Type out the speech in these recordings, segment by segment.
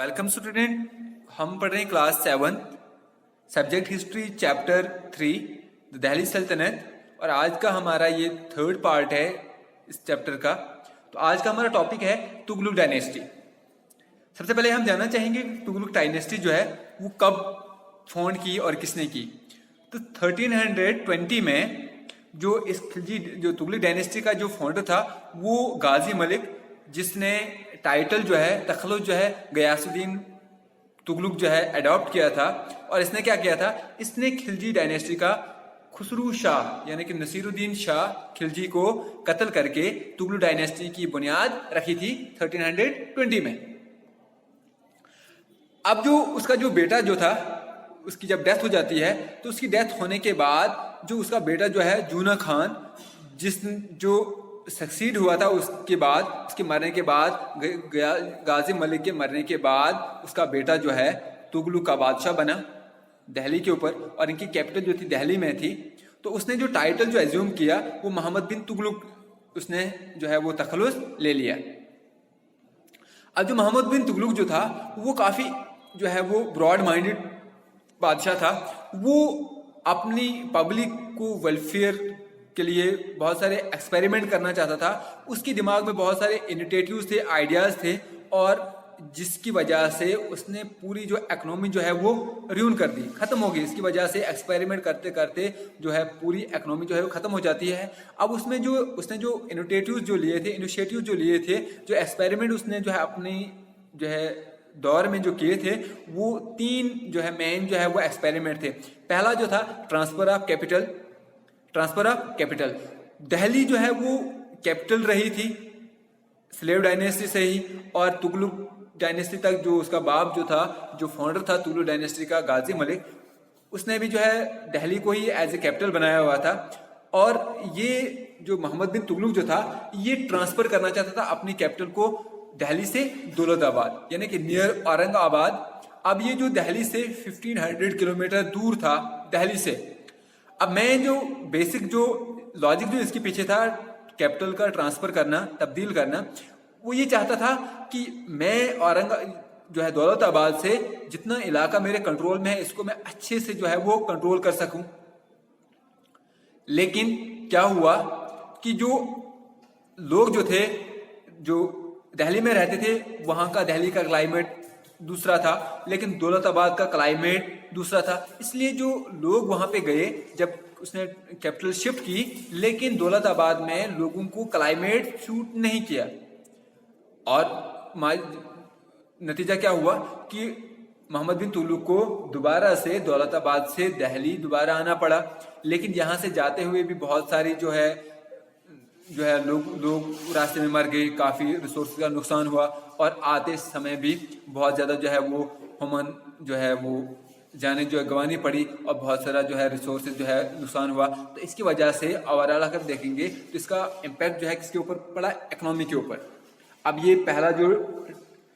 Welcome student. हम पढ़ रहे हैं class 7 subject history chapter 3 Delhi सल्तनत और आज का हमारा ये थर्ड पार्ट है इस चैप्टर का। तो आज का हमारा टॉपिक है तुगलक डायनेस्टी। सबसे पहले हम जानना चाहेंगे तुगलक डायनेस्टी जो है वो कब फाउंड की और किसने की। तो 1320 में जो इस खिलजी जो तुगलक डायनेस्टी का जो फाउंडर था वो गाजी मलिक, जिसने टाइटल जो है तखलुस जो है गयासुद्दीन तुगलक जो है अडॉप्ट किया था। और इसने क्या किया था, इसने खिलजी डायनेस्टी का खुसरू शाह यानी कि नसीरुद्दीन शाह खिलजी को कत्ल करके तुगलक डायनेस्टी की बुनियाद रखी थी 1320 में। अब जो उसका जो बेटा जो था उसकी जब डेथ हो जाती है तो उसकी डेथ होने के बाद जो उसका बेटा जो है जूना खान, जो सक्सीड हुआ था उसके बाद, उसके मरने के बाद गाजी मलिक के मरने के बाद उसका बेटा जो है तुगलक का बादशाह बना दिल्ली के ऊपर और इनकी कैपिटल जो थी दिल्ली में थी। तो उसने जो टाइटल जो एज्यूम किया वो मोहम्मद बिन तुगलक, उसने जो है वो तखल्लुस ले लिया। अब जो मोहम्मद बिन तुगलक जो था वो काफ़ी जो है वो ब्रॉड माइंडेड बादशाह था। वो अपनी पब्लिक को वेलफेयर के लिए बहुत सारे एक्सपेरिमेंट करना चाहता था। उसके दिमाग में बहुत सारे इनिशिएटिव्स थे, आइडियाज़ थे और जिसकी वजह से उसने पूरी जो इकोनॉमी जो है वो र्यून कर दी, ख़त्म हो गई। इसकी वजह से एक्सपेरिमेंट करते करते जो है पूरी इकोनॉमी जो है वो ख़त्म हो जाती है। अब उसने जो इनिशिएटिव्स जो लिए थे, जो एक्सपेरिमेंट उसने जो है अपनी जो है दौर में जो किए थे वो 3 जो है मेन जो है वो एक्सपेरिमेंट थे। पहला जो था ट्रांसफर ऑफ कैपिटल। दिल्ली जो है वो कैपिटल रही थी स्लेव डायनेस्टी से ही, और तुगलक डायनेस्टी तक जो उसका बाप जो था, जो फाउंडर था तुगलक डायनेस्टी का गाजी मलिक, उसने भी जो है दिल्ली को ही एज ए कैपिटल बनाया हुआ था। और ये जो मोहम्मद बिन तुगलक जो था ये ट्रांसफर करना चाहता था अपनी कैपिटल को दिल्ली से दौलताबाद यानी कि नियर औरंगाबाद। अब ये जो दिल्ली से 1500 किलोमीटर दूर था दिल्ली से। अब मैं जो बेसिक जो लॉजिक जो इसके पीछे था कैपिटल का ट्रांसफर करना, तब्दील करना, वो ये चाहता था कि मैं जो है दौलताबाद से जितना इलाका मेरे कंट्रोल में है इसको मैं अच्छे से जो है वो कंट्रोल कर सकूं। लेकिन क्या हुआ कि जो लोग जो थे जो दिल्ली में रहते थे वहां का दिल्ली का क्लाइमेट दूसरा था, लेकिन दौलताबाद का क्लाइमेट दूसरा था। इसलिए जो लोग वहां पे गए जब उसने कैपिटल शिफ्ट की, लेकिन दौलताबाद में लोगों को क्लाइमेट सूट नहीं किया और नतीजा क्या हुआ कि मोहम्मद बिन तुगलक को दोबारा से दौलताबाद से दिल्ली दोबारा आना पड़ा। लेकिन यहाँ से जाते हुए भी बहुत सारी जो है लोग रास्ते में मर गए, काफ़ी रिसोर्स का नुकसान हुआ और आते समय भी बहुत ज़्यादा जो है वो ह्यूमन जो है वो जाने जो है गंवानी पड़ी और बहुत सारा जो है रिसोर्सेज जो है नुकसान हुआ। तो इसकी वजह से ओवरऑल अगर देखेंगे तो इसका इम्पैक्ट जो है किसके ऊपर पड़ा, इकोनॉमी के ऊपर। अब ये पहला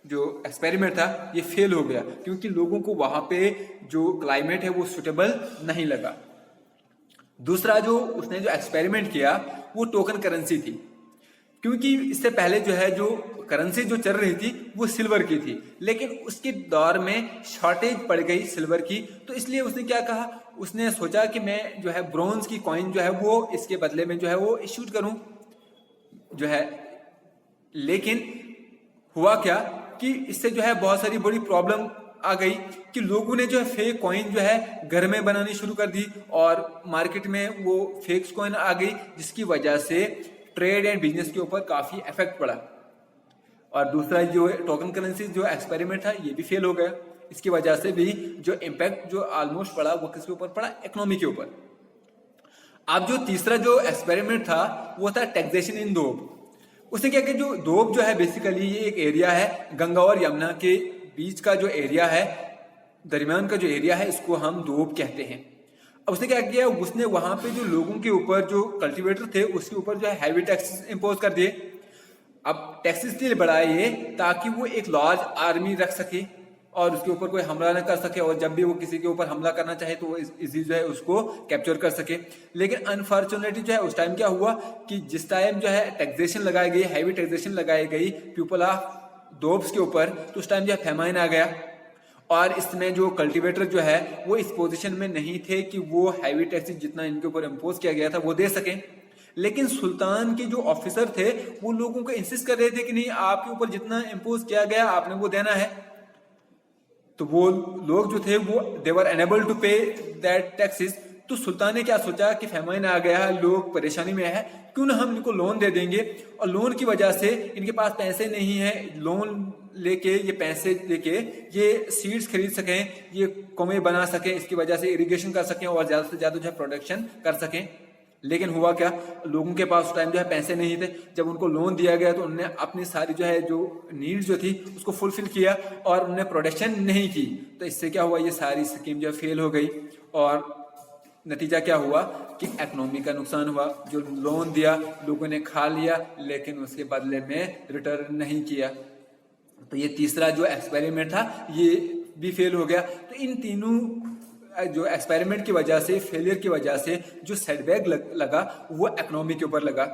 जो एक्सपेरिमेंट था ये फेल हो गया क्योंकि लोगों को वहाँ पे जो क्लाइमेट है वो सुटेबल नहीं लगा। दूसरा जो उसने जो एक्सपेरिमेंट किया वो टोकन करेंसी थी, क्योंकि इससे पहले जो है जो करेंसी जो चल रही थी वो सिल्वर की थी, लेकिन उसके दौर में शॉर्टेज पड़ गई सिल्वर की। तो इसलिए उसने क्या कहा, उसने सोचा कि मैं जो है ब्रॉन्ज की कॉइन जो है वो इसके बदले में जो है वो इश्यू करूं जो है। लेकिन हुआ क्या कि इससे जो है बहुत सारी बड़ी प्रॉब्लम आ गई कि लोगों ने जो है फेक कॉइन जो है घर में बनानी शुरू कर दी और मार्केट में वो फेक कॉइन आ गई, जिसकी वजह से ट्रेड एंड बिजनेस के ऊपर काफ़ी इफेक्ट पड़ा। और दूसरा जो टोकन करेंसी जो एक्सपेरिमेंट था ये भी फेल हो गया। इसकी वजह से भी जो इम्पैक्ट जो ऑलमोस्ट पड़ा वो किसके ऊपर पड़ा, इकोनॉमी के ऊपर। अब जो तीसरा जो एक्सपेरिमेंट था वो था टैक्सेशन इन दोब। उसने क्या किया, जो दोब जो है बेसिकली ये एक एरिया है गंगा और यमुना के बीच का जो एरिया है, दरमियान का जो एरिया है, इसको हम दोब कहते हैं। अब उसने क्या किया, उसने वहां पे जो लोगों के ऊपर जो कल्टीवेटर थे उसके ऊपर जो है हैवी टैक्सेस इंपोज कर दिए। अब टैक्सेस इसलिए बढ़ाए ये ताकि वो एक लार्ज आर्मी रख सके और उसके ऊपर कोई हमला न कर सके, और जब भी वो किसी के ऊपर हमला करना चाहे तो वो इजी जो है उसको कैप्चर कर सके। लेकिन अनफॉर्चुनेटली जो है उस टाइम क्या हुआ कि जिस टाइम जो है टैक्सेशन लगाई गई, हैवी टैक्सेशन लगाई गई, पीपल ऑफ दोब्स के ऊपर, तो उस टाइम जो है फेमाइन आ गया और इसमें जो कल्टीवेटर जो है वो इस पोजीशन में नहीं थे कि वो हैवी टैक्सेस जितना इनके ऊपर इम्पोज किया गया था वो दे सकें। लेकिन सुल्तान के जो ऑफिसर थे वो लोगों को इंसिस्ट कर रहे थे कि नहीं, आपके ऊपर जितना इम्पोज किया गया आपने वो देना है। तो वो लोग जो थे वो देवर अनेबल टू पे दैट टैक्सेस। तो सुल्तान ने क्या सोचा कि फेमाइन आ गया है, लोग परेशानी में है, क्यों ना हम इनको लोन दे देंगे, और लोन की वजह से इनके पास पैसे नहीं है, लोन लेके ये पैसे लेके ये सीड्स खरीद सकें, ये कौमें बना सकें, इसकी वजह से इरिगेशन कर सकें और ज्यादा से ज्यादा जो है प्रोडक्शन कर सकें। लेकिन हुआ क्या, लोगों के पास उस टाइम जो है पैसे नहीं थे। जब उनको लोन दिया गया तो उन्होंने अपनी सारी जो है जो नीड्स जो थी उसको फुलफिल किया और उन्होंने प्रोडक्शन नहीं की। तो इससे क्या हुआ, ये सारी स्कीम जो है फेल हो गई और नतीजा क्या हुआ कि इकोनॉमी का नुकसान हुआ। जो लोन दिया लोगों ने खा लिया लेकिन उसके बदले में रिटर्न नहीं किया। तो ये तीसरा जो एक्सपेरिमेंट था ये भी फेल हो गया। तो इन तीनों जो एक्सपेरिमेंट की वजह से, फेलियर की वजह से जो सेटबैक लगा वो इकोनॉमी के ऊपर लगा।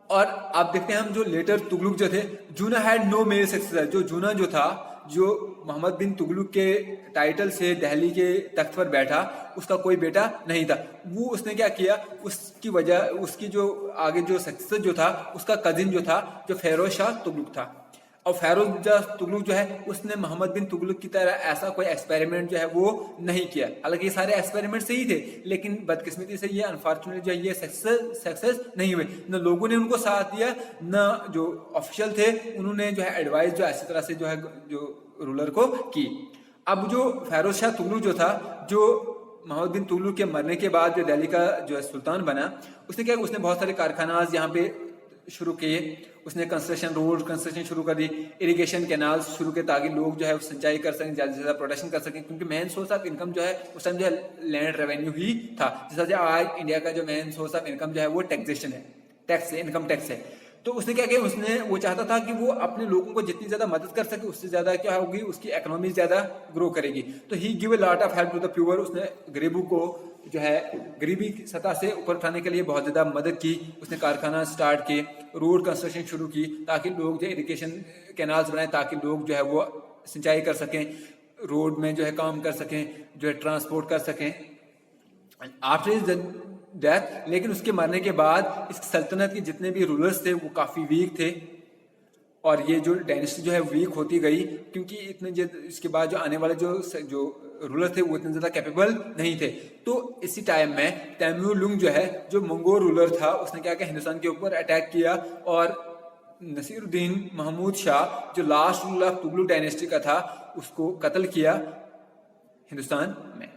और आप देखते हैं हम जो लेटर तुगलुक जो थे, जूना हैड नो मेल सक्सेसर। जो जूना जो था, जो मोहम्मद बिन तुगलुक के टाइटल से दिल्ली के तख्त पर बैठा, उसका कोई बेटा नहीं था। वो उसने क्या किया, उसकी वजह उसकी जो आगे जो सक्सेसर जो था उसका कजिन जो था, जो फेरोज शाह तुगलुक था। और फेरोज शाह तुगलुक जो है उसने मोहम्मद बिन तुगलुक की तरह ऐसा कोई एक्सपेरिमेंट जो है वो नहीं किया। हालांकि ये सारे एक्सपेरिमेंट सही थे लेकिन बदकिस्मती से ये अनफॉर्चुनेट जो है ये सक्सेस नहीं हुए। न लोगों ने उनको साथ दिया, न जो ऑफिशियल थे उन्होंने जो है एडवाइस जो ऐसी तरह से जो है जो रूलर को की। अब जो फेरोज शाह तुगलुक जो था, जो मोहम्मद बिन तुगलुक के मरने के बाद जो दिल्ली का जो है सुल्तान बना, उसने क्या, उसने बहुत सारे कारखाना यहाँ पे शुरू किए। उसने कंस्ट्रक्शन, रोड कंस्ट्रक्शन शुरू कर दी, इरिगेशन कैनाल शुरू किए ताकि लोग जो है सिंचाई कर सकें, ज़्यादा से ज़्यादा प्रोडक्शन कर सकें। क्योंकि मेन सोर्स ऑफ इनकम जो है उस टाइम जो है लैंड रेवेन्यू ही था। जैसा जो आज इंडिया का जो मेन सोर्स ऑफ इनकम जो है वो टैक्सेशन है, टैक्स है, इनकम टैक्स है। तो उसने क्या किया, उसने वो चाहता था कि वो अपने लोगों को जितनी ज्यादा मदद कर सके उससे ज्यादा क्या होगी, उसकी इकोनॉमी ज्यादा ग्रो करेगी। तो he give a lot of help to the poor. उसने गरीबों को जो है गरीबी की सतह से ऊपर उठाने के लिए बहुत ज्यादा मदद की। उसने कारखाना स्टार्ट किए, रोड कंस्ट्रक्शन शुरू की ताकि लोग जो इरिगेशन कैनाल्स बनाए ताकि लोग जो है वो सिंचाई कर सकें, रोड में जो है काम कर सकें, जो है ट्रांसपोर्ट कर सकें। आफ्टर डेथ, लेकिन उसके मरने के बाद इस सल्तनत के जितने भी रूलर्स थे वो काफी वीक थे और ये जो डायनेस्टी जो है वीक होती गई क्योंकि इतने इसके बाद जो आने वाले जो रूलर थे वो इतने ज्यादा कैपेबल नहीं थे। तो इसी टाइम में तैमूर जो है, जो मंगोल रूलर था, उसने क्या किया, हिंदुस्तान के ऊपर अटैक किया और नसीरुद्दीन महमूद शाह जो last ruler of Tughlaq dynasty का था उसको कत्ल किया हिंदुस्तान में।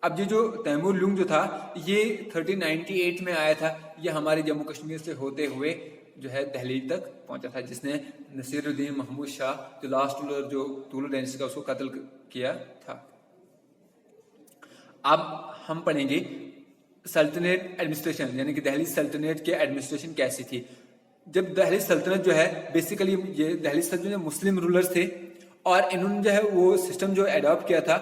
अब ये जो तैमूर लुंग जो था ये 1398 में आया था। ये हमारे जम्मू कश्मीर से होते हुए जो है दिल्ली तक पहुंचा था, जिसने नसीरुद्दीन महमूद शाह जो लास्ट रूलर जो तुगलक डायनेस्टी का उसको कत्ल किया था। अब हम पढ़ेंगे सल्तनत एडमिनिस्ट्रेशन, यानी कि दिल्ली सल्तनत के एडमिनिस्ट्रेशन कैसी थी। जब दिल्ली सल्तनत जो है, बेसिकली ये दिल्ली सल्तनत मुस्लिम रूलर्स थे और इन्होंने जो है वो सिस्टम जो एडॉप्ट किया था।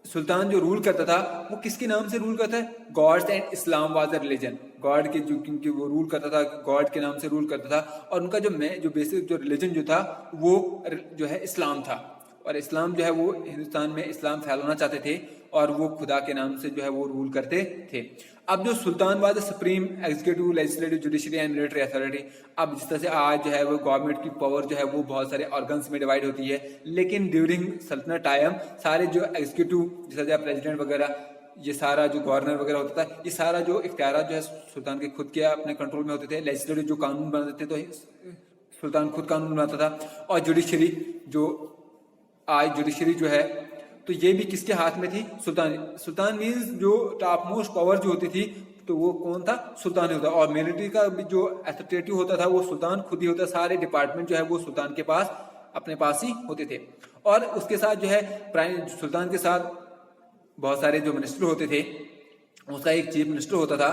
सुल्तान जो रूल करता था वो किसके नाम से रूल करता है, gods and Islam was a religion. God के जो, क्योंकि वो रूल करता था गॉड के नाम से रूल करता था और उनका जो बेसिक जो रिलीजन जो था वो जो है इस्लाम था। और इस्लाम जो है वो हिंदुस्तान में इस्लाम फैलाना चाहते थे और वो खुदा के नाम से जो है वो रूल करते थे। अब जो sultan was supreme executive, legislative, judiciary and military authority. अब जिस तरह से आज जो है वो गवर्नमेंट की पावर जो है वो बहुत सारे ऑर्गन्स में डिवाइड होती है, लेकिन ड्यूरिंग सल्तनत टाइम सारे जो एग्जीक्यूटिव जैसा प्रेसिडेंट वगैरह, ये सारा जो गवर्नर वगैरह होता था, ये सारा जो इख्तियार जो है सुल्तान के खुद के अपने कंट्रोल में होते थे। लेजिस्लेटिव जो कानून बनाते थे तो सुल्तान खुद कानून बनाता था और जुडिशरी जो आज जुडिशरी जो है तो ये भी किसके हाथ में थी, सुल्तान मीन्स जो टॉप मोस्ट पावर जो होती थी तो वो कौन था, सुल्तान ही होता। और मिलिट्री का भी जो अथॉरिटेटिव होता था वो सुल्तान खुद ही होता। सारे डिपार्टमेंट जो है वो सुल्तान के पास अपने पास ही होते थे। और उसके साथ जो है सुल्तान के साथ बहुत सारे जो मिनिस्टर होते थे, उसका एक चीफ मिनिस्टर होता था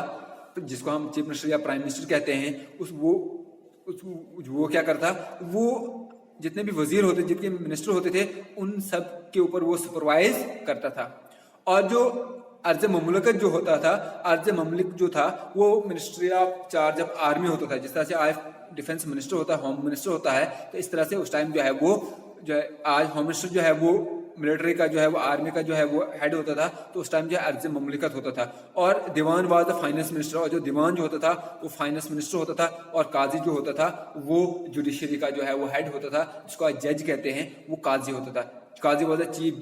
जिसको हम चीफ मिनिस्टर या प्राइम मिनिस्टर कहते हैं। वो क्या करता, वो जितने भी वजीर होते, जितने मिनिस्टर होते थे, उन सब के ऊपर वो सुपरवाइज करता था। और जो अर्ज ममलकत जो होता था, अर्ज ममलिक जो था वो ministry of charge of army होता था। जिस तरह से आज डिफेंस मिनिस्टर होता है, होम मिनिस्टर होता है, तो इस तरह से उस टाइम जो है वो जो है आज होम मिनिस्टर जो है वो मिलिट्री का जो है वो आर्मी का जो है वो हेड होता था। तो उस टाइम जो है अर्ज ममलिकत होता था। और दीवान वाज द फाइनेंस मिनिस्टर, और जो दीवान जो होता था वो फाइनेंस मिनिस्टर होता था। और काजी जो होता था वो जुडिशरी का जो है वो हेड होता था, जिसको आज जज कहते हैं, वो काजी होता था। काजी वाज द चीफ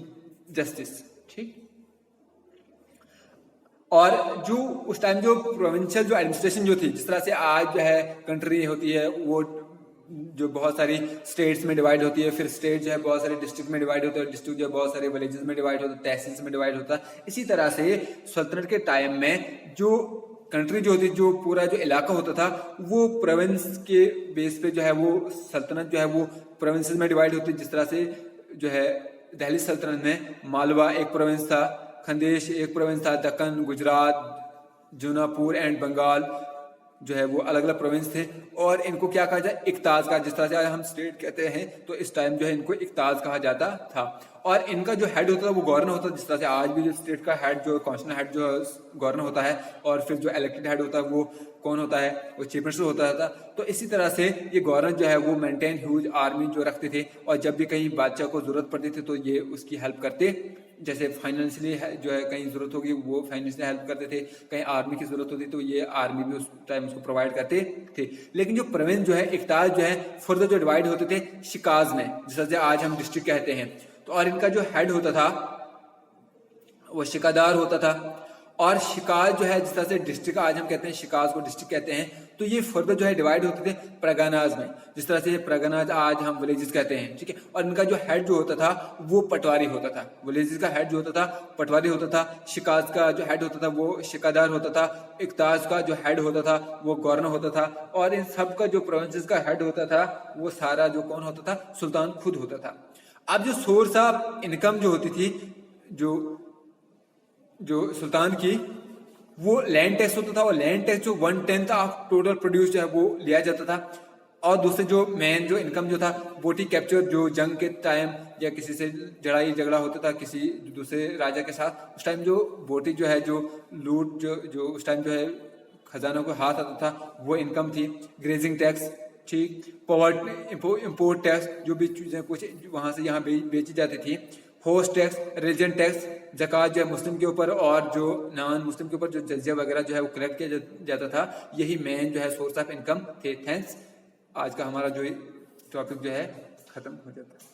जस्टिस। ठीक। और जो उस टाइम जो प्रोविंशियल जो एडमिनिस्ट्रेशन जो थी, जिस तरह से आज जो है कंट्री होती है वो जो बहुत सारी स्टेट्स में डिवाइड होती है, फिर स्टेट जो है बहुत सारे डिस्ट्रिक्ट में डिवाइड होता है, डिस्ट्रिक्ट जो है बहुत सारे विलेजेस में डिवाइड होता है, तहसील्स में डिवाइड होता है। इसी तरह से सल्तनत के टाइम में जो कंट्री जो होती, जो पूरा जो इलाका होता था, वो प्रोविंस के बेस पे जो है वो सल्तनत जो है वो प्रोविंसेस में डिवाइड होती है। जिस तरह से जो है दिल्ली सल्तनत में मालवा एक प्रोविंस था, खंदेश एक प्रोविंस था, दक्कन, गुजरात, जूनापुर एंड बंगाल जो है वो अलग अलग प्रोविंस थे। और इनको क्या कहा जाए, इकताज का, जिस तरह से आज हम स्टेट कहते हैं, तो इस टाइम जो है इनको इकताज कहा जाता था। और इनका जो हेड होता था वो गवर्नर होता था। जिस तरह से आज भी जो स्टेट का हेड जो कॉन्स्टिट्यूशनल हेड जो गवर्नर होता है, और फिर जो इलेक्टेड हेड होता है वो कौन होता है, वो चीफ मिनिस्टर होता था। तो इसी तरह से ये गवर्नर जो है वो मेंटेन ह्यूज आर्मी जो रखते थे, और जब भी कहीं बादशाह को जरूरत पड़ती थी तो ये उसकी हेल्प करते। जैसे फाइनेंशियली जो है कहीं जरूरत होगी वो फाइनेंशियली हेल्प करते थे, कहीं आर्मी की जरूरत होती तो ये आर्मी भी उस टाइम उसको प्रोवाइड करते थे। लेकिन जो प्रोविंस जो है इकताज जो है फर्दर जो डिवाइड होते थे शिकाज में, जिस तरह से आज हम डिस्ट्रिक्ट कहते हैं। तो और इनका जो हेड होता था वो शिकादार होता था। और शिकाज जो है जिस तरह से डिस्ट्रिक्ट आज हम कहते हैं, शिकाज को डिस्ट्रिक्ट कहते हैं, तो ये फर्दर जो है डिवाइड होते थे प्रगनाज में, जिस तरह से प्रगनाज आज हम विलेजेस कहते हैं। ठीक है। और इनका जो हेड जो होता था वो पटवारी होता था। विलेजेस का हेड जो होता था पटवारी होता था, शिकाज का जो हेड होता था वो शिकादार होता था, इकताज का जो हेड होता था वो गवर्नर होता था, और इन सब का जो प्रोविंसेस का हेड होता था वो सारा जो कौन होता था, सुल्तान खुद होता था। अब जो सोर्स ऑफ इनकम जो होती थी जो सुल्तान की, वो लैंड टैक्स होता था। और लैंड टैक्स जो 1/10 ऑफ टोटल प्रोड्यूस जो है वो लिया जाता था। और दूसरे जो मेन जो इनकम जो था बोटी कैप्चर, जो जंग के टाइम या किसी से लड़ाई झगड़ा होता था किसी दूसरे राजा के साथ, उस टाइम जो बोटी जो है जो लूट जो उस टाइम जो है खजाना को हाथ आता था वो इनकम थी। ग्रेजिंग टैक्स, ठीक, इम्पोर्ट टैक्स, जो भी चीजें कुछ वहां से यहाँ बेची जाती थी, होस्ट टैक्स, रिलीजन टैक्स, ज़कात जो है मुस्लिम के ऊपर और जो नॉन मुस्लिम के ऊपर जो जजिया वगैरह जो है वो कलेक्ट किया जाता था। यही मेन जो है सोर्स ऑफ इनकम थे। थैंक्स। आज का हमारा जो टॉपिक जो है खत्म हो जाता है।